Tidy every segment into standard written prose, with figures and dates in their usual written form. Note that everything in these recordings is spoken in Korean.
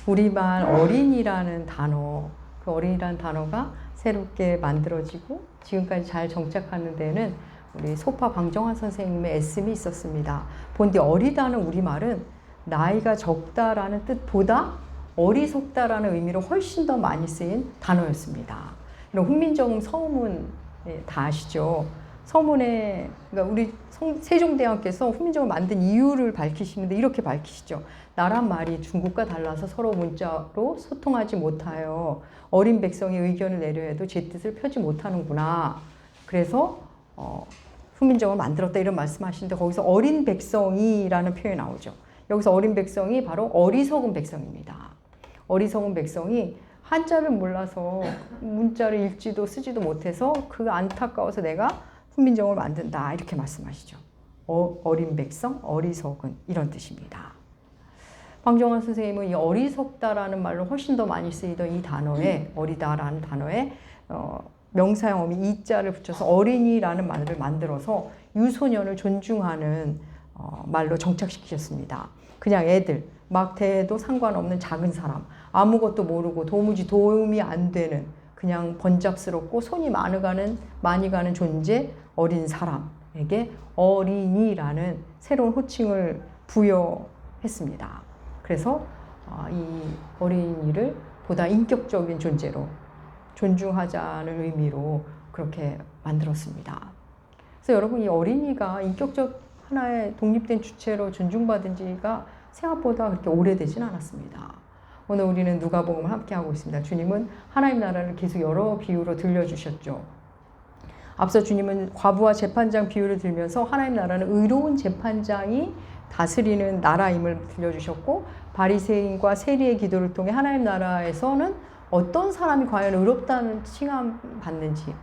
우리말 어린이라는 단어, 그 어린이라는 단어가 새롭게 만들어지고 지금까지 잘 정착하는 데는 우리 소파 방정환 선생님의 애씀이 있었습니다. 본디 어리다는 우리말은 나이가 적다라는 뜻보다 어리석다라는 의미로 훨씬 더 많이 쓰인 단어였습니다. 이런 훈민정음 서문 다 아시죠? 서문에 그러니까 우리 세종대왕께서 훈민정음을 만든 이유를 밝히시는데 이렇게 밝히시죠. 나란 말이 중국과 달라서 서로 문자로 소통하지 못하여 어린 백성이 의견을 내려 해도 제 뜻을 펴지 못하는구나. 그래서 훈민정음을 만들었다 이런 말씀하시는데 거기서 어린 백성이라는 표현이 나오죠. 여기서 어린 백성이 바로 어리석은 백성입니다. 어리석은 백성이 한자를 몰라서 문자를 읽지도 쓰지도 못해서 그 안타까워서 내가 훈민정음을 만든다 이렇게 말씀하시죠. 어린 백성, 어리석은 이런 뜻입니다. 방정환 선생님은 이 어리석다라는 말로 훨씬 더 많이 쓰이던 이 단어에 어리다라는 단어에 명사형 어미 이자를 붙여서 어린이라는 말을 만들어서 유소년을 존중하는 말로 정착시키셨습니다. 그냥 애들, 막 대해도 상관없는 작은 사람, 아무것도 모르고 도무지 도움이 안 되는 그냥 번잡스럽고 손이 많이 가는 존재 어린 사람에게 어린이라는 새로운 호칭을 부여했습니다. 그래서 이 어린이를 보다 인격적인 존재로 존중하자는 의미로 그렇게 만들었습니다. 그래서 여러분 이 어린이가 인격적 하나의 독립된 주체로 존중받은 지가 생각보다 그렇게 오래되진 않았습니다. 오늘 우리는 누가복음을 함께 하고 있습니다. 주님은 하나님 나라를 계속 여러 비유로 들려주셨죠. 앞서 주님은 과부와 재판장 비유를 들면서 하나님 나라는 의로운 재판장이 다스리는 나라임을 들려주셨고 바리새인과 세리의 기도를 통해 하나님 나라에서는 어떤 사람이 과연 의롭다는 칭함받는지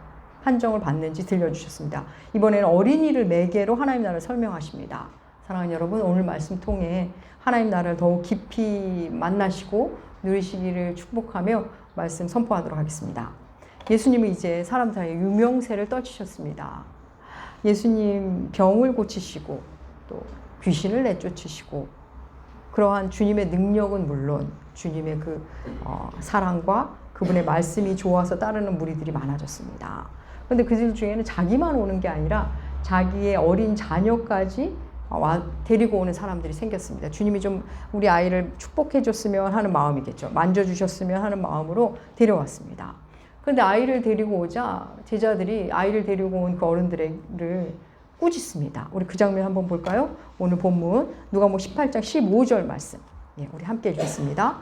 판정을 받는지 들려주셨습니다. 이번에는 어린이를 매개로 하나님 나라를 설명하십니다. 사랑하는 여러분, 오늘 말씀 통해 하나님 나라를 더욱 깊이 만나시고 누리시기를 축복하며 말씀 선포하도록 하겠습니다. 예수님은 이제 사람 사이에 유명세를 떨치셨습니다. 예수님 병을 고치시고 또 귀신을 내쫓으시고 그러한 주님의 능력은 물론 주님의 그 사랑과 그분의 말씀이 좋아서 따르는 무리들이 많아졌습니다. 그런데 그들 중에는 자기만 오는 게 아니라 자기의 어린 자녀까지 데리고 오는 사람들이 생겼습니다. 주님이 좀 우리 아이를 축복해 줬으면 하는 마음이겠죠. 만져주셨으면 하는 마음으로 데려왔습니다. 그런데 아이를 데리고 오자 제자들이 아이를 데리고 온 그 어른들을 꾸짖습니다. 우리 그 장면 한번 볼까요? 오늘 본문 누가복음 18장 15절 말씀. 우리 함께 읽겠습니다.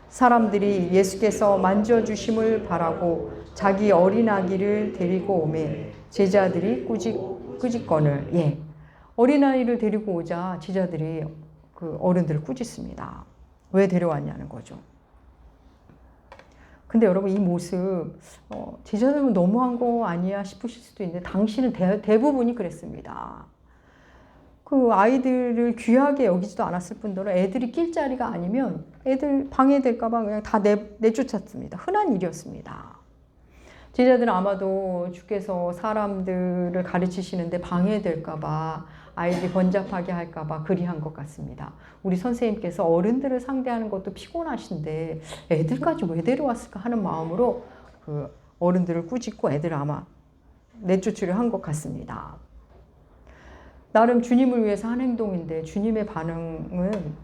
사람들이 예수께서 만져주심을 바라고 자기 어린아기를 데리고 오매 제자들이 꾸짖거늘. 어린아이를 데리고 오자 제자들이 그 어른들을 꾸짖습니다. 왜 데려왔냐는 거죠. 근데 여러분 이 모습 제자들은 너무한 거 아니야 싶으실 수도 있는데 당시는 대부분이 그랬습니다. 그 아이들을 귀하게 여기지도 않았을 뿐더러 애들이 낄 자리가 아니면 애들 방해될까 봐 그냥 다 내쫓았습니다. 흔한 일이었습니다. 제자들은 아마도 주께서 사람들을 가르치시는데 방해될까 봐 아이들이 번잡하게 할까 봐 그리한 것 같습니다. 우리 선생님께서 어른들을 상대하는 것도 피곤하신데 애들까지 왜 데려왔을까 하는 마음으로 그 어른들을 꾸짖고 애들을 아마 내쫓으려 한 것 같습니다. 나름 주님을 위해서 한 행동인데 주님의 반응은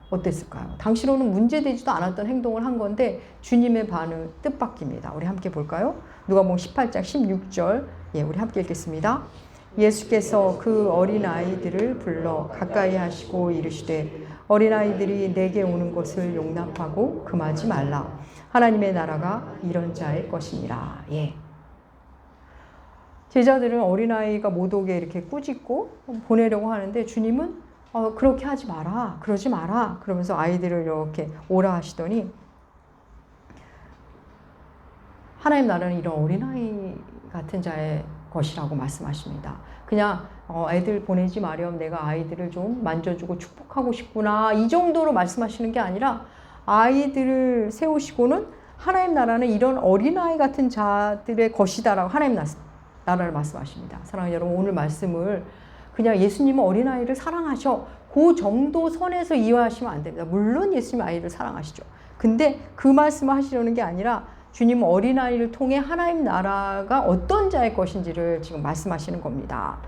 어땠을까요? 당시로는 문제되지도 않았던 행동을 한 건데 주님의 반응 뜻밖입니다. 우리 함께 볼까요? 누가복음 18장 16절 우리 함께 읽겠습니다. 예수께서 그 어린아이들을 불러 가까이 하시고 이르시되 어린아이들이 내게 오는 것을 용납하고 금하지 말라. 하나님의 나라가 이런 자의 것이니라. 제자들은 어린아이가 못 오게 이렇게 꾸짖고 보내려고 하는데 주님은 그렇게 하지 마라. 그러지 마라. 그러면서 아이들을 이렇게 오라 하시더니 하나님 나라는 이런 어린아이 같은 자의 것이라고 말씀하십니다. 그냥 애들 보내지 마렴. 내가 아이들을 좀 만져주고 축복하고 싶구나. 이 정도로 말씀하시는 게 아니라 아이들을 세우시고는 하나님 나라는 이런 어린아이 같은 자들의 것이다라고 하나님 나라를 말씀하십니다. 사랑하는 여러분, 오늘 말씀을 그냥 예수님은 어린아이를 사랑하셔. 그 정도 선에서 이해하시면 안 됩니다. 물론 예수님 아이를 사랑하시죠. 근데 그 말씀을 하시려는 게 아니라 주님은 어린아이를 통해 하나님 나라가 어떤 자의 것인지를 지금 말씀하시는 겁니다.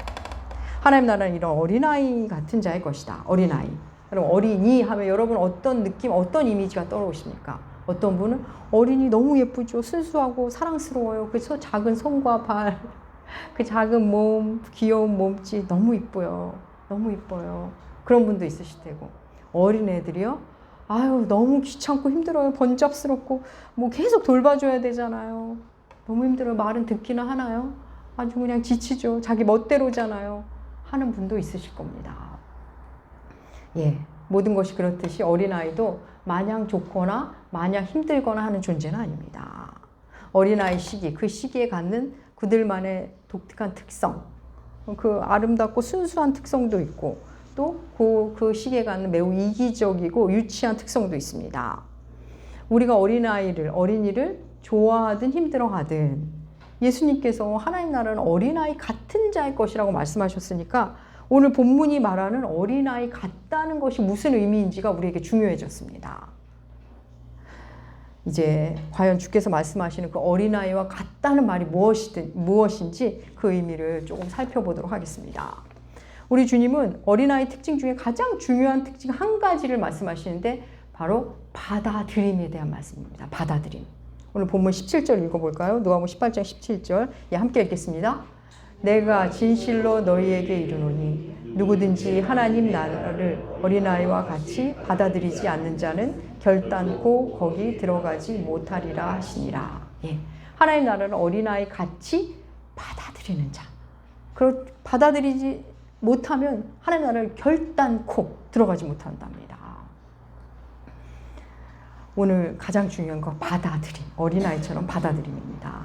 하나님 나라는 이런 어린아이 같은 자의 것이다. 어린아이. 그럼 어린이 하면 여러분 어떤 느낌, 어떤 이미지가 떠오르십니까? 어떤 분은 어린이 너무 예쁘죠. 순수하고 사랑스러워요. 그래서 작은 손과 발, 그 작은 몸, 귀여운 몸짓 너무 이뻐요. 너무 이뻐요. 그런 분도 있으실 테고. 어린애들이요? 아유, 너무 귀찮고 힘들어요. 번잡스럽고 뭐 계속 돌봐줘야 되잖아요. 너무 힘들어요. 말은 듣기는 하나요? 아주 그냥 지치죠. 자기 멋대로잖아요. 하는 분도 있으실 겁니다. 예, 모든 것이 그렇듯이 어린아이도 마냥 좋거나 마냥 힘들거나 하는 존재는 아닙니다. 어린아이 시기, 그 시기에 갖는 그들만의 독특한 특성, 그 아름답고 순수한 특성도 있고 또 그 시기에 갖는 매우 이기적이고 유치한 특성도 있습니다. 우리가 어린이를 좋아하든 힘들어하든 예수님께서 하나님 나라는 어린아이 같은 자의 것이라고 말씀하셨으니까 오늘 본문이 말하는 어린아이 같다는 것이 무슨 의미인지가 우리에게 중요해졌습니다. 이제 과연 주께서 말씀하시는 그 어린아이와 같다는 말이 무엇인지 그 의미를 조금 살펴보도록 하겠습니다. 우리 주님은 어린아이 특징 중에 가장 중요한 특징 한 가지를 말씀하시는데 바로 받아들임에 대한 말씀입니다. 받아들임. 오늘 본문 17절 읽어볼까요? 누가복음 18장 17절. 예, 함께 읽겠습니다. 내가 진실로 너희에게 이르노니 누구든지 하나님 나라를 어린아이와 같이 받아들이지 않는 자는 결단코 거기 들어가지 못하리라 하시니라. 예, 하나님 나라를 어린아이 같이 받아들이는 자. 받아들이지 못하면 하나님 나라를 결단코 들어가지 못한답니다. 오늘 가장 중요한 건 받아들임, 어린아이처럼 받아들임입니다.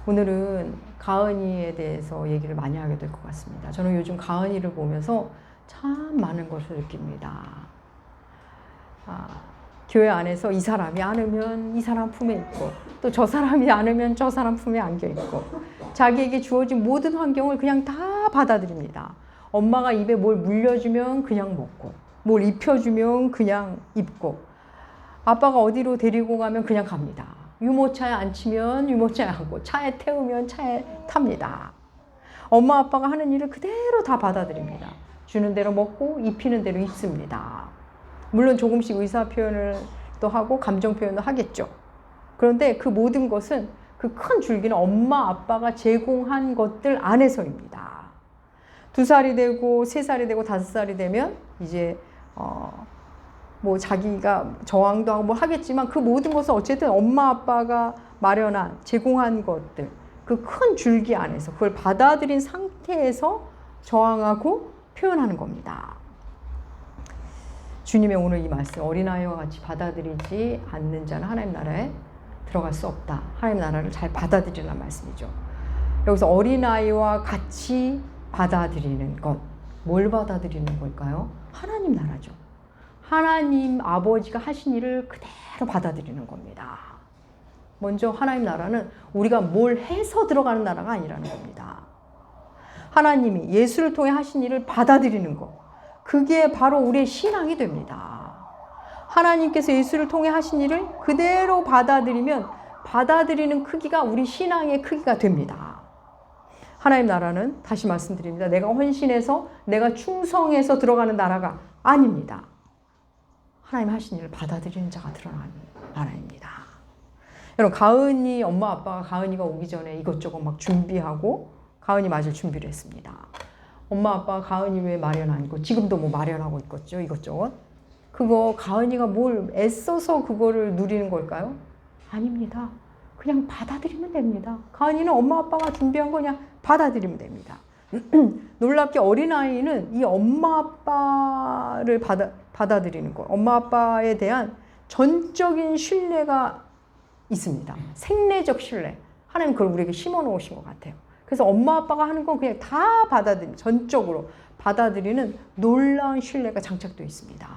오늘은 가은이에 대해서 얘기를 많이 하게 될 것 같습니다. 저는 요즘 가은이를 보면서 참 많은 것을 느낍니다. 교회 안에서 이 사람이 안으면 이 사람 품에 있고 또 저 사람이 안으면 저 사람 품에 안겨 있고 자기에게 주어진 모든 환경을 그냥 다 받아들입니다. 엄마가 입에 뭘 물려주면 그냥 먹고 뭘 입혀주면 그냥 입고 아빠가 어디로 데리고 가면 그냥 갑니다. 유모차에 앉히면 유모차에 앉고 차에 태우면 차에 탑니다. 엄마 아빠가 하는 일을 그대로 다 받아들입니다. 주는 대로 먹고 입히는 대로 입습니다. 물론 조금씩 의사 표현을 또 하고 감정 표현도 하겠죠. 그런데 그 모든 것은 그 큰 줄기는 엄마 아빠가 제공한 것들 안에서입니다. 2살이 되고 3살이 되고 5살이 되면 이제 뭐 자기가 저항도 하고 뭐 하겠지만 그 모든 것은 어쨌든 엄마 아빠가 마련한 제공한 것들 그 큰 줄기 안에서 그걸 받아들인 상태에서 저항하고 표현하는 겁니다. 주님의 오늘 이 말씀 어린아이와 같이 받아들이지 않는 자는 하나님 나라에 들어갈 수 없다. 하나님 나라를 잘 받아들이라는 말씀이죠. 여기서 어린아이와 같이 받아들이는 것. 뭘 받아들이는 걸까요? 하나님 나라죠. 하나님 아버지가 하신 일을 그대로 받아들이는 겁니다. 먼저 하나님 나라는 우리가 뭘 해서 들어가는 나라가 아니라는 겁니다. 하나님이 예수를 통해 하신 일을 받아들이는 것. 그게 바로 우리의 신앙이 됩니다. 하나님께서 예수를 통해 하신 일을 그대로 받아들이면 받아들이는 크기가 우리 신앙의 크기가 됩니다. 하나님 나라는 다시 말씀드립니다. 내가 헌신해서 내가 충성해서 들어가는 나라가 아닙니다. 하나님 하신 일을 받아들이는 자가 드러나는 나라입니다. 여러분 가은이 엄마 아빠가 가은이가 오기 전에 이것저것 막 준비하고 가은이 맞을 준비를 했습니다. 엄마 아빠가 가은이 왜 마련 아니고 지금도 뭐 마련하고 있겠죠. 이것저것. 그거 가은이가 뭘 애써서 그거를 누리는 걸까요? 아닙니다. 그냥 받아들이면 됩니다. 가은이는 엄마 아빠가 준비한 거 그냥 받아들이면 됩니다. 놀랍게 어린아이는 이 엄마 아빠를 받아들이는 것, 엄마 아빠에 대한 전적인 신뢰가 있습니다. 생내적 신뢰. 하나님 그걸 우리에게 심어 놓으신 것 같아요. 그래서 엄마 아빠가 하는 건 그냥 다 받아들이는, 전적으로 받아들이는 놀라운 신뢰가 장착되어 있습니다.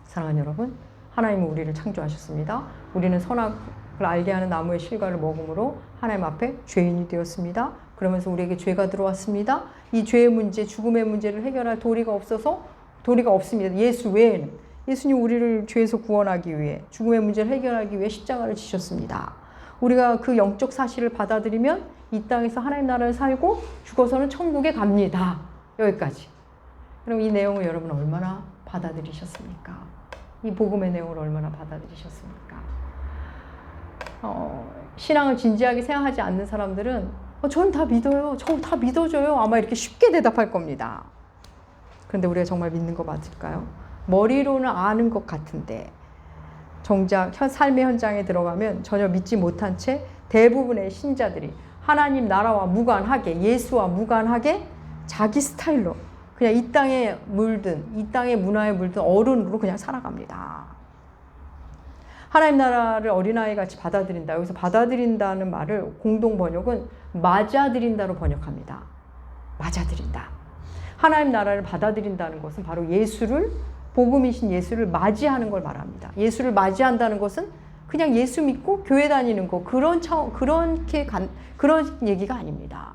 사랑하는 여러분, 하나님은 우리를 창조하셨습니다. 우리는 선악을 알게 하는 나무의 실과를 먹음으로 하나님 앞에 죄인이 되었습니다. 그러면서 우리에게 죄가 들어왔습니다. 이 죄의 문제, 죽음의 문제를 해결할 도리가 없습니다. 예수 외에는. 예수님 우리를 죄에서 구원하기 위해, 죽음의 문제를 해결하기 위해 십자가를 지셨습니다. 우리가 그 영적 사실을 받아들이면 이 땅에서 하나님 나라를 살고 죽어서는 천국에 갑니다. 여기까지. 그럼 이 내용을 여러분 얼마나 받아들이셨습니까? 이 복음의 내용을 얼마나 받아들이셨습니까? 신앙을 진지하게 생각하지 않는 사람들은 저는 다 믿어요. 저 다 믿어줘요. 아마 이렇게 쉽게 대답할 겁니다. 그런데 우리가 정말 믿는 거 맞을까요? 머리로는 아는 것 같은데 정작 삶의 현장에 들어가면 전혀 믿지 못한 채 대부분의 신자들이 하나님 나라와 무관하게, 예수와 무관하게 자기 스타일로 그냥 이 땅에 물든, 이 땅의 문화에 물든 어른으로 그냥 살아갑니다. 하나님 나라를 어린아이 같이 받아들인다. 여기서 받아들인다는 말을 공동 번역은 맞아들인다로 번역합니다. 맞아들인다. 하나님 나라를 받아들인다는 것은 바로 예수를, 복음이신 예수를 맞이하는 걸 말합니다. 예수를 맞이한다는 것은 그냥 예수 믿고 교회 다니는 거, 그런 얘기가 아닙니다.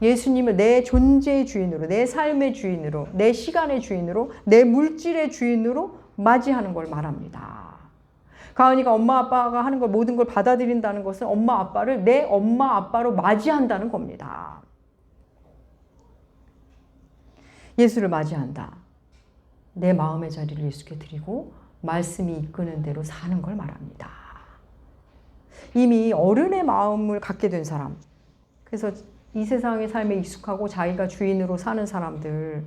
예수님을 내 존재의 주인으로, 내 삶의 주인으로, 내 시간의 주인으로, 내 물질의 주인으로 맞이하는 걸 말합니다. 가은이가 엄마 아빠가 하는 걸 모든 걸 받아들인다는 것은 엄마 아빠를 내 엄마 아빠로 맞이한다는 겁니다. 예수를 맞이한다. 내 마음의 자리를 예수께 드리고 말씀이 이끄는 대로 사는 걸 말합니다. 이미 어른의 마음을 갖게 된 사람, 그래서 이 세상의 삶에 익숙하고 자기가 주인으로 사는 사람들,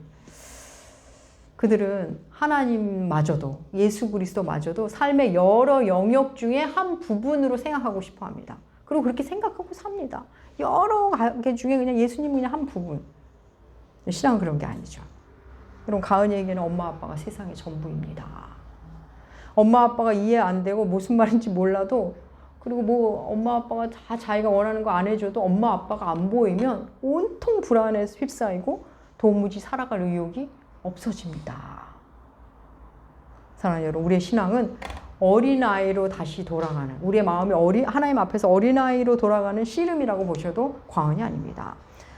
그들은 하나님마저도, 예수 그리스도마저도 삶의 여러 영역 중에 한 부분으로 생각하고 싶어 합니다. 그리고 그렇게 생각하고 삽니다. 여러 개 중에 그냥 예수님은 그냥 한 부분. 신앙은 그런 게 아니죠. 여러분, 가은이에게는 엄마 아빠가 세상의 전부입니다. 엄마 아빠가 이해 안 되고 무슨 말인지 몰라도, 그리고 뭐 엄마 아빠가 다 자기가 원하는 거 안 해줘도 엄마 아빠가 안 보이면 온통 불안에 휩싸이고 도무지 살아갈 의욕이 없어집니다. 사랑하는 여러분, 우리의 신앙은 어린아이로 다시 돌아가는, 우리의 마음이 하나님 앞에서 어린아이로 돌아가는 씨름이라고 보셔도 과언이 아닙니다.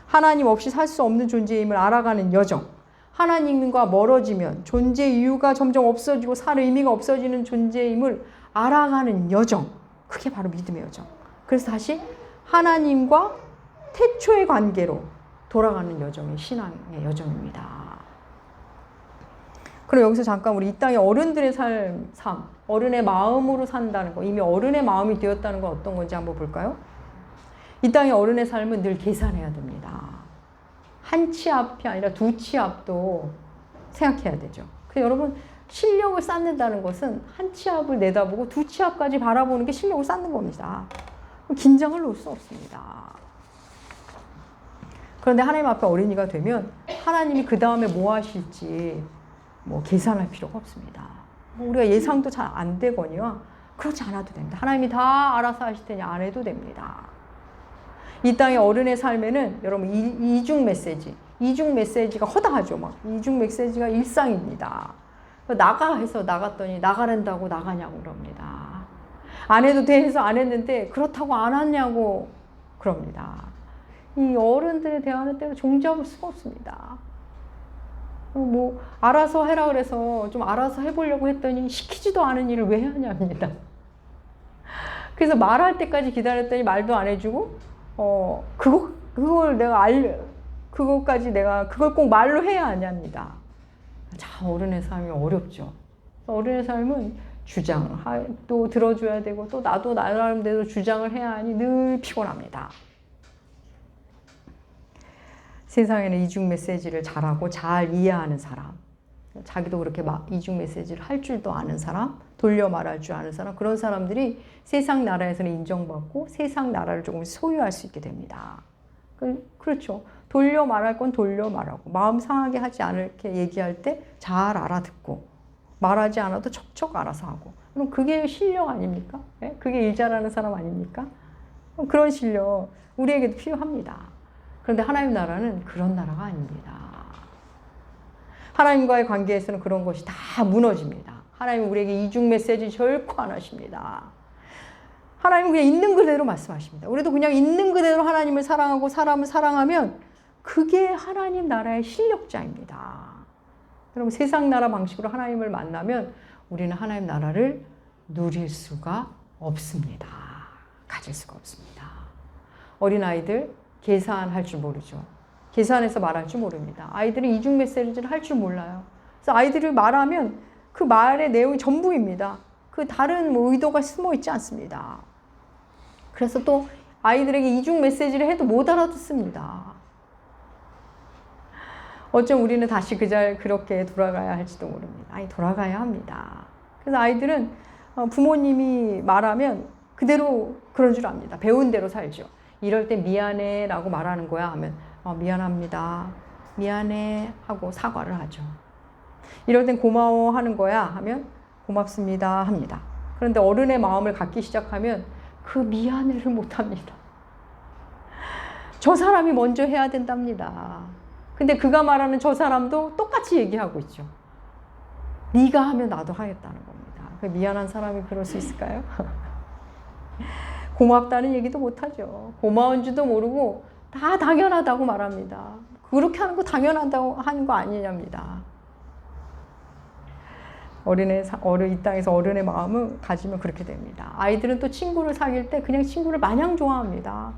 하나님 없이 살 수 없는 존재임을 알아가는 여정, 하나님과 멀어지면 존재 이유가 점점 없어지고 살 의미가 없어지는 존재임을 알아가는 여정, 그게 바로 믿음의 여정. 그래서 다시 하나님과 태초의 관계로 돌아가는 여정이 신앙의 여정입니다. 그럼 여기서 잠깐 우리 이 땅의 어른들의 삶, 어른의 마음으로 산다는 거, 이미 어른의 마음이 되었다는 건 어떤 건지 한번 볼까요? 이 땅의 어른의 삶은 늘 계산해야 됩니다. 한 치 앞이 아니라 두 치 앞도 생각해야 되죠. 그래서 여러분, 실력을 쌓는다는 것은 한 치 앞을 내다보고 두 치 앞까지 바라보는 게 실력을 쌓는 겁니다. 긴장을 놓을 수 없습니다. 그런데 하나님 앞에 어린이가 되면 하나님이 그 다음에 뭐 하실지 뭐 계산할 필요가 없습니다. 우리가 예상도 잘 안 되거니와 그렇지 않아도 됩니다. 하나님이 다 알아서 하실 테니 안 해도 됩니다. 이 땅의 어른의 삶에는 여러분 이중 메시지가 허다하죠. 막 이중 메시지가 일상입니다. 나가 해서 나갔더니 나가란다고 나가냐고 그럽니다. 안 해도 돼 해서 안 했는데 그렇다고 안 왔냐고 그럽니다. 이 어른들의 대화는 때로 종잡을 수가 없습니다. 뭐 알아서 해라 그래서 좀 알아서 해보려고 했더니 시키지도 않은 일을 왜 하냐입니다. 그래서 말할 때까지 기다렸더니 말도 안 해주고 그걸 꼭 말로 해야 하냐입니다. 참 어른의 삶이 어렵죠. 어른의 삶은 또 들어줘야 되고 또 나도 나름대로 주장을 해야 하니 늘 피곤합니다. 세상에는 이중 메시지를 잘하고 잘 이해하는 사람, 자기도 그렇게 이중 메시지를 할 줄도 아는 사람, 돌려 말할 줄 아는 사람, 그런 사람들이 세상 나라에서는 인정받고 세상 나라를 조금 소유할 수 있게 됩니다. 그렇죠. 돌려 말할 건 돌려 말하고 마음 상하게 하지 않게 얘기할 때 잘 알아듣고 말하지 않아도 척척 알아서 하고, 그럼 그게 실력 아닙니까? 네? 그게 일 잘하는 사람 아닙니까? 그런 실력 우리에게도 필요합니다. 그런데 하나님 나라는 그런 나라가 아닙니다. 하나님과의 관계에서는 그런 것이 다 무너집니다. 하나님은 우리에게 이중 메시지 결코 안 하십니다. 하나님은 그냥 있는 그대로 말씀하십니다. 우리도 그냥 있는 그대로 하나님을 사랑하고 사람을 사랑하면 그게 하나님 나라의 실력자입니다. 여러분, 세상 나라 방식으로 하나님을 만나면 우리는 하나님 나라를 누릴 수가 없습니다. 가질 수가 없습니다. 어린아이들 계산할 줄 모르죠. 계산해서 말할 줄 모릅니다. 아이들은 이중 메시지를 할 줄 몰라요. 그래서 아이들을 말하면 그 말의 내용이 전부입니다. 그 다른 의도가 숨어 있지 않습니다. 그래서 또 아이들에게 이중 메시지를 해도 못 알아듣습니다. 어쩜 우리는 다시 그렇게 돌아가야 할지도 모릅니다. 아니, 돌아가야 합니다. 그래서 아이들은 부모님이 말하면 그대로 그런 줄 압니다. 배운 대로 살죠. 이럴 때 미안해 라고 말하는 거야 하면 미안합니다. 미안해 하고 사과를 하죠. 이럴 땐 고마워 하는 거야 하면 고맙습니다 합니다. 그런데 어른의 마음을 갖기 시작하면 그 미안해를 못 합니다. 저 사람이 먼저 해야 된답니다. 근데 그가 말하는 저 사람도 똑같이 얘기하고 있죠. 네가 하면 나도 하겠다는 겁니다. 미안한 사람이 그럴 수 있을까요? 고맙다는 얘기도 못하죠. 고마운 줄도 모르고 다 당연하다고 말합니다. 그렇게 하는 거 당연하다고 하는 거 아니냐입니다. 이 땅에서 어른의 마음을 가지면 그렇게 됩니다. 아이들은 또 친구를 사귈 때 그냥 친구를 마냥 좋아합니다.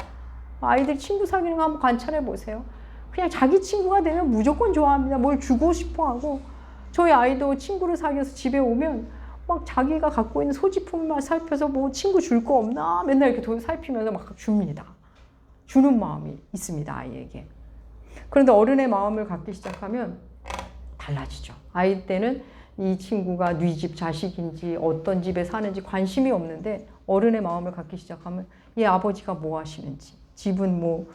아이들 친구 사귀는 거 한번 관찰해 보세요. 그냥 자기 친구가 되면 무조건 좋아합니다. 뭘 주고 싶어 하고. 저희 아이도 친구를 사귀어서 집에 오면 막 자기가 갖고 있는 소지품만 살펴서 뭐 친구 줄 거 없나 맨날 이렇게 살피면서 막 줍니다. 주는 마음이 있습니다, 아이에게. 그런데 어른의 마음을 갖기 시작하면 달라지죠. 아이 때는 이 친구가 네 집 자식인지 어떤 집에 사는지 관심이 없는데 어른의 마음을 갖기 시작하면 얘 아버지가 뭐 하시는지, 집은 뭐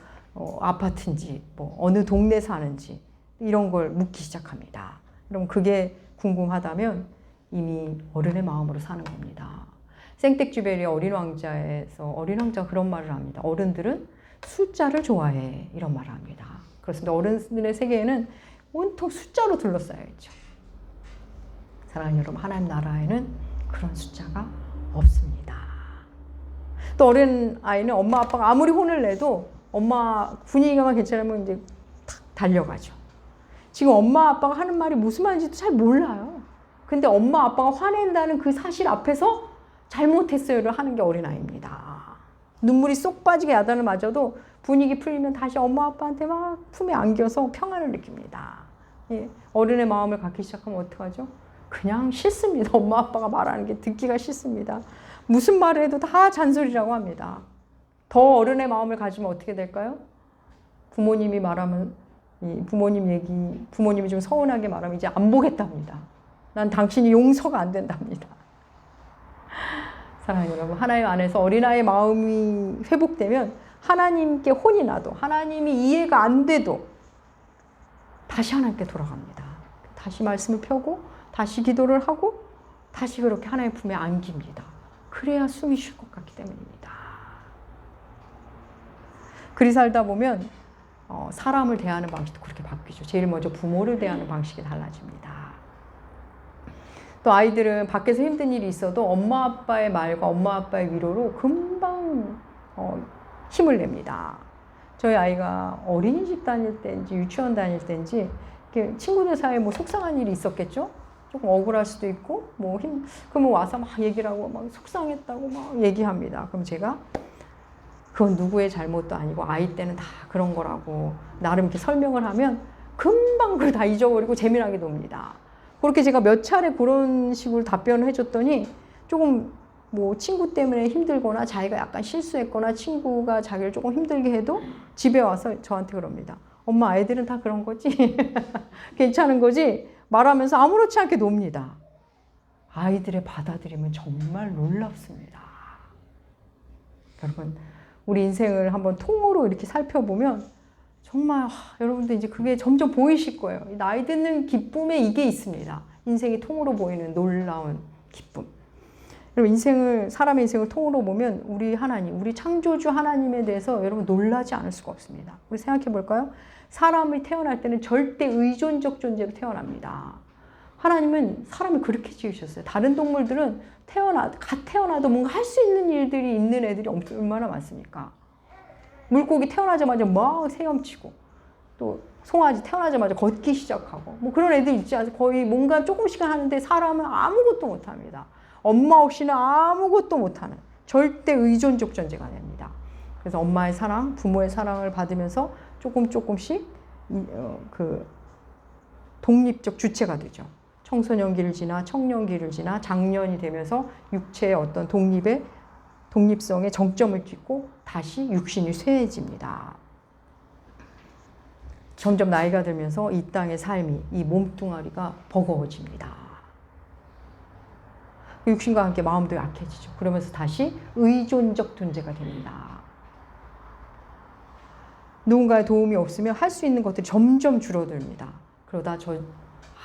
아파트인지, 뭐 어느 동네 사는지 이런 걸 묻기 시작합니다. 그럼 그게 궁금하다면 이미 어른의 마음으로 사는 겁니다. 생텍쥐베리의 어린 왕자에서 어린 왕자가 그런 말을 합니다. 어른들은 숫자를 좋아해, 이런 말을 합니다. 그렇습니다. 어른들의 세계에는 온통 숫자로 둘러싸여 있죠. 사랑하는 여러분, 하나님 나라에는 그런 숫자가 없습니다. 또 어린 아이는 엄마 아빠가 아무리 혼을 내도 엄마 분위기가 괜찮으면 이제 탁 달려가죠. 지금 엄마 아빠가 하는 말이 무슨 말인지도 잘 몰라요. 근데 엄마 아빠가 화낸다는 그 사실 앞에서 잘못했어요를 하는 게 어린아이입니다. 눈물이 쏙 빠지게 야단을 맞아도 분위기 풀리면 다시 엄마 아빠한테 막 품에 안겨서 평안을 느낍니다. 예, 어른의 마음을 갖기 시작하면 어떡하죠? 그냥 싫습니다. 엄마 아빠가 말하는 게 듣기가 싫습니다. 무슨 말을 해도 다 잔소리라고 합니다. 더 어른의 마음을 가지면 어떻게 될까요? 부모님이 말하면 부모님이 좀 서운하게 말하면 이제 안 보겠답니다. 난 당신이 용서가 안 된답니다. 사랑하는 여러분, 하나님 안에서 어린아이의 마음이 회복되면 하나님께 혼이 나도, 하나님이 이해가 안 돼도 다시 하나님께 돌아갑니다. 다시 말씀을 펴고 다시 기도를 하고 다시 그렇게 하나님 품에 안깁니다. 그래야 숨이 쉴 것 같기 때문입니다. 그리 살다 보면 사람을 대하는 방식도 그렇게 바뀌죠. 제일 먼저 부모를 대하는 방식이 달라집니다. 또 아이들은 밖에서 힘든 일이 있어도 엄마 아빠의 말과 엄마 아빠의 위로로 금방 힘을 냅니다. 저희 아이가 어린이집 다닐 때인지 유치원 다닐 때인지 친구들 사이에 뭐 속상한 일이 있었겠죠? 조금 억울할 수도 있고 그러면 와서 막 얘기를 하고 막 속상했다고 막 얘기합니다. 그럼 제가 그건 누구의 잘못도 아니고 아이 때는 다 그런 거라고 나름 이렇게 설명을 하면 금방 그걸 다 잊어버리고 재미나게 놉니다. 그렇게 제가 몇 차례 그런 식으로 답변을 해줬더니 조금 뭐 친구 때문에 힘들거나 자기가 약간 실수했거나 친구가 자기를 조금 힘들게 해도 집에 와서 저한테 그럽니다. 엄마, 아이들은 다 그런 거지? 괜찮은 거지? 말하면서 아무렇지 않게 놉니다. 아이들의 받아들임은 정말 놀랍습니다. 여러분, 우리 인생을 한번 통으로 이렇게 살펴보면 정말 여러분들 이제 그게 점점 보이실 거예요. 나이 드는 기쁨에 이게 있습니다. 인생이 통으로 보이는 놀라운 기쁨. 여러분, 사람의 인생을 통으로 보면 우리 하나님, 우리 창조주 하나님에 대해서 여러분 놀라지 않을 수가 없습니다. 우리 생각해 볼까요? 사람이 태어날 때는 절대 의존적 존재로 태어납니다. 하나님은 사람을 그렇게 지으셨어요. 다른 동물들은 갓 태어나도 뭔가 할 수 있는 일들이 있는 애들이 얼마나 많습니까? 물고기 태어나자마자 막 헤엄치고, 또 송아지 태어나자마자 걷기 시작하고 뭐 그런 애들 있지 않아요? 거의 뭔가 조금씩 하는데 사람은 아무것도 못합니다. 엄마 없이는 아무것도 못하는 절대 의존적 존재가 됩니다. 그래서 엄마의 사랑, 부모의 사랑을 받으면서 조금씩 그 독립적 주체가 되죠. 청소년기를 지나 청년기를 지나 장년이 되면서 육체의 어떤 독립성의 정점을 찍고 다시 육신이 쇠해집니다. 점점 나이가 들면서 이 땅의 삶이, 이 몸뚱아리가 버거워집니다. 육신과 함께 마음도 약해지죠. 그러면서 다시 의존적 존재가 됩니다. 누군가의 도움이 없으면 할 수 있는 것들이 점점 줄어듭니다. 그러다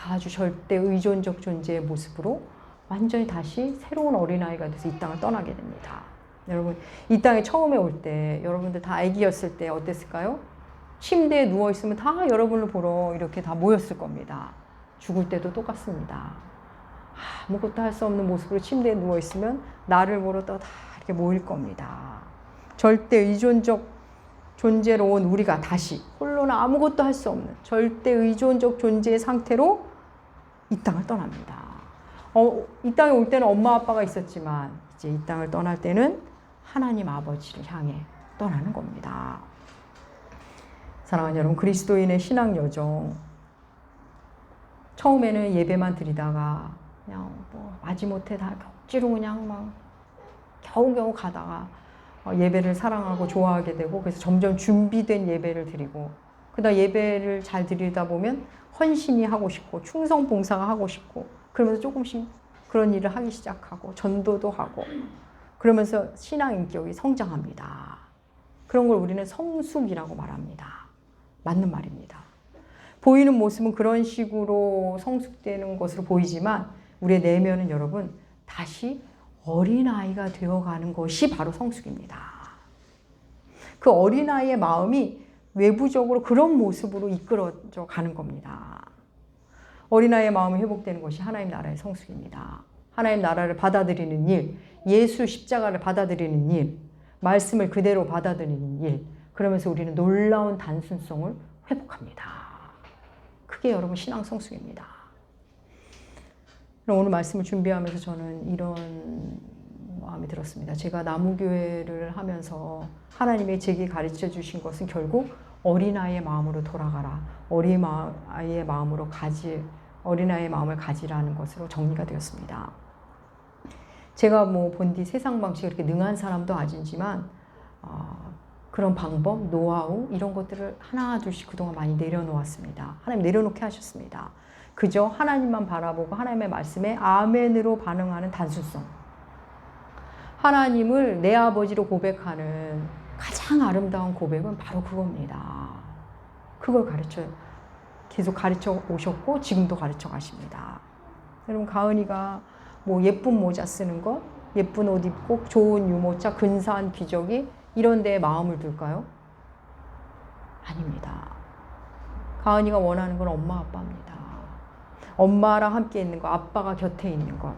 아주 절대 의존적 존재의 모습으로 완전히 다시 새로운 어린아이가 돼서 이 땅을 떠나게 됩니다. 여러분, 이 땅에 처음에 올 때 여러분들 다 아기였을 때 어땠을까요? 침대에 누워있으면 다 여러분을 보러 이렇게 다 모였을 겁니다. 죽을 때도 똑같습니다. 아무것도 할 수 없는 모습으로 침대에 누워있으면 나를 보러 또 다 이렇게 모일 겁니다. 절대 의존적 존재로 온 우리가 다시 홀로나 아무것도 할 수 없는 절대 의존적 존재의 상태로 이 땅을 떠납니다. 이 땅에 올 때는 엄마 아빠가 있었지만 이제 이 땅을 떠날 때는 하나님 아버지를 향해 떠나는 겁니다. 사랑하는 여러분, 그리스도인의 신앙 여정, 처음에는 예배만 드리다가 그냥 뭐 마지못해 다 억지로 그냥 막 겨우겨우 가다가 예배를 사랑하고 좋아하게 되고, 그래서 점점 준비된 예배를 드리고, 그다음 예배를 잘 드리다 보면 헌신이 하고 싶고 충성 봉사가 하고 싶고, 그러면서 조금씩 그런 일을 하기 시작하고 전도도 하고, 그러면서 신앙 인격이 성장합니다. 그런 걸 우리는 성숙이라고 말합니다. 맞는 말입니다. 보이는 모습은 그런 식으로 성숙되는 것으로 보이지만 우리의 내면은 여러분 다시 어린아이가 되어가는 것이 바로 성숙입니다. 그 어린아이의 마음이 외부적으로 그런 모습으로 이끌어져 가는 겁니다. 어린아이의 마음이 회복되는 것이 하나님 나라의 성숙입니다. 하나님 나라를 받아들이는 일, 예수 십자가를 받아들이는 일, 말씀을 그대로 받아들이는 일, 그러면서 우리는 놀라운 단순성을 회복합니다. 그게 여러분 신앙 성숙입니다. 오늘 말씀을 준비하면서 저는 이런 마음이 들었습니다. 제가 나무교회를 하면서 하나님이 제게 가르쳐 주신 것은 결국 어린아이의 마음으로 돌아가라, 어린아이의 마음을 가지라는 것으로 정리가 되었습니다. 제가 뭐 본디 세상 방식이 그렇게 능한 사람도 아니지만 그런 방법, 노하우 이런 것들을 하나 둘씩 그동안 많이 내려놓았습니다. 하나님 내려놓게 하셨습니다. 그저 하나님만 바라보고 하나님의 말씀에 아멘으로 반응하는 단순성. 하나님을 내 아버지로 고백하는 가장 아름다운 고백은 바로 그겁니다. 그걸 계속 가르쳐 오셨고 지금도 가르쳐 가십니다. 여러분, 가은이가 뭐 예쁜 모자 쓰는 것, 예쁜 옷 입고 좋은 유모차, 근사한 기저귀 이런 데에 마음을 둘까요? 아닙니다. 가은이가 원하는 건 엄마 아빠입니다. 엄마랑 함께 있는 것, 아빠가 곁에 있는 것,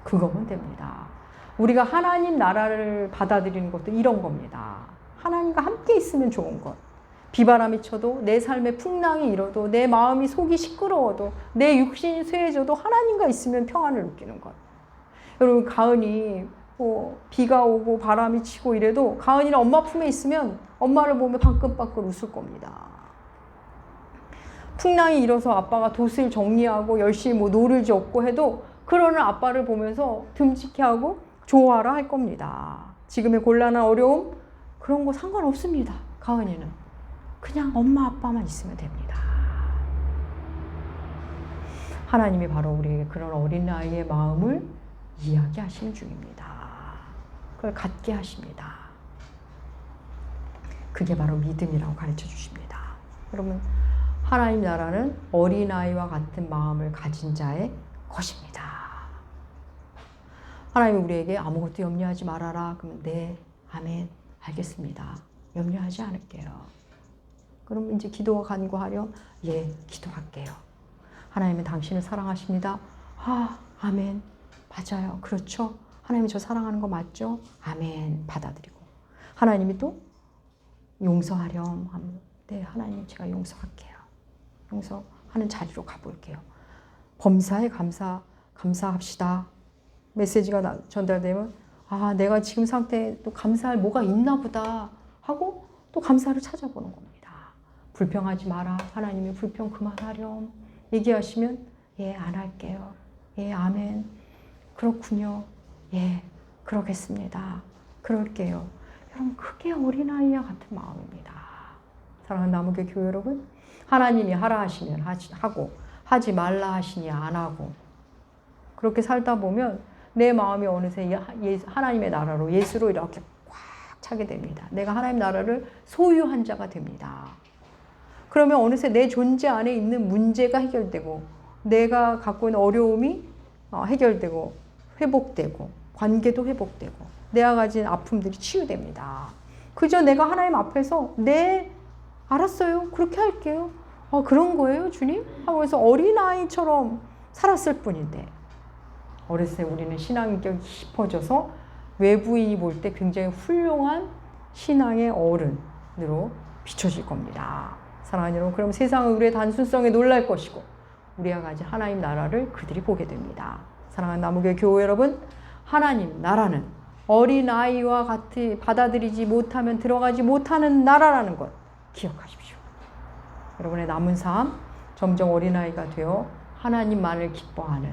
그거면 됩니다. 우리가 하나님 나라를 받아들이는 것도 이런 겁니다. 하나님과 함께 있으면 좋은 것. 비바람이 쳐도, 내 삶에 풍랑이 일어도, 내 마음이 속이 시끄러워도, 내 육신이 쇠해져도 하나님과 있으면 평안을 느끼는 것. 여러분, 가은이 비가 오고 바람이 치고 이래도 가은이는 엄마 품에 있으면 엄마를 보며 방긋방긋 웃을 겁니다. 풍랑이 일어서 아빠가 돛을 정리하고 열심히 뭐 노를 젓고 해도 그러는 아빠를 보면서 듬직해하고 좋아하라 할 겁니다. 지금의 곤란한 어려움 그런 거 상관없습니다. 가은이는 그냥 엄마 아빠만 있으면 됩니다. 하나님이 바로 우리에게 그런 어린아이의 마음을 이야기하시는 중입니다. 그걸 갖게 하십니다. 그게 바로 믿음이라고 가르쳐 주십니다. 여러분, 하나님 나라는 어린아이와 같은 마음을 가진 자의 것입니다. 하나님이 우리에게 아무것도 염려하지 말아라. 그러면 네, 아멘, 알겠습니다. 염려하지 않을게요. 그럼 이제 기도와 간구하렴. 예, 기도할게요. 하나님은 당신을 사랑하십니다. 아멘, 맞아요. 그렇죠. 하나님이 저 사랑하는 거 맞죠? 아멘, 받아들이고. 하나님이 또 용서하렴 하면 네, 하나님 제가 용서할게요. 용서하는 자리로 가볼게요. 범사에 감사합시다. 메시지가 전달되면 아, 내가 지금 상태에 또 감사할 뭐가 있나 보다 하고 또 감사를 찾아보는 겁니다. 불평하지 마라. 하나님이 불평 그만하렴. 얘기하시면 예, 안 할게요. 예, 아멘. 그렇군요. 예, 그러겠습니다. 그럴게요. 여러분, 그게 어린아이와 같은 마음입니다. 사랑하는 나무교 교회 여러분, 하나님이 하라 하시면 하고 하지 말라 하시니 안 하고 그렇게 살다 보면 내 마음이 어느새 하나님의 나라로 예수로 이렇게 꽉 차게 됩니다. 내가 하나님 나라를 소유한 자가 됩니다. 그러면 어느새 내 존재 안에 있는 문제가 해결되고 내가 갖고 있는 어려움이 해결되고 회복되고 관계도 회복되고 내가 가진 아픔들이 치유됩니다. 그저 내가 하나님 앞에서 네, 알았어요. 그렇게 할게요. 그런 거예요, 주님? 하면서 어린아이처럼 살았을 뿐인데 어렸을 때 우리는 신앙격이 깊어져서 외부인이 볼 때 굉장히 훌륭한 신앙의 어른으로 비춰질 겁니다. 사랑하는 여러분, 그럼 세상은 우리의 단순성에 놀랄 것이고 우리가 가진 하나님 나라를 그들이 보게 됩니다. 사랑하는 나무교회 교회 여러분, 하나님 나라는 어린아이와 같이 받아들이지 못하면 들어가지 못하는 나라라는 것 기억하십시오. 여러분의 남은 삶 점점 어린아이가 되어 하나님만을 기뻐하는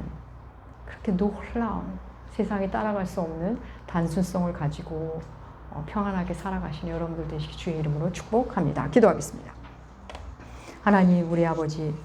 그렇게 놀라운 세상에 따라갈 수 없는 단순성을 가지고 평안하게 살아가시는 여러분들 되시기 주의 이름으로 축복합니다. 기도하겠습니다. 하나님, 우리 아버지,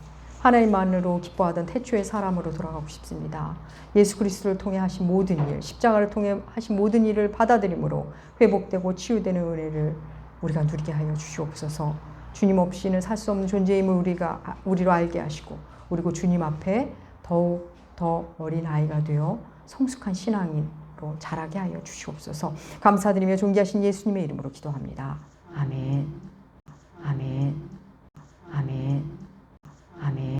하나님만으로 기뻐하던 태초의 사람으로 돌아가고 싶습니다. 예수 그리스도를 통해 하신 모든 일, 십자가를 통해 하신 모든 일을 받아들임으로 회복되고 치유되는 은혜를 우리가 누리게 하여 주시옵소서. 주님 없이는 살 수 없는 존재임을 우리로 알게 하시고 그리고 주님 앞에 더욱 더 어린 아이가 되어 성숙한 신앙인으로 자라게 하여 주시옵소서. 감사드리며 존귀하신 예수님의 이름으로 기도합니다. 아멘. 아멘.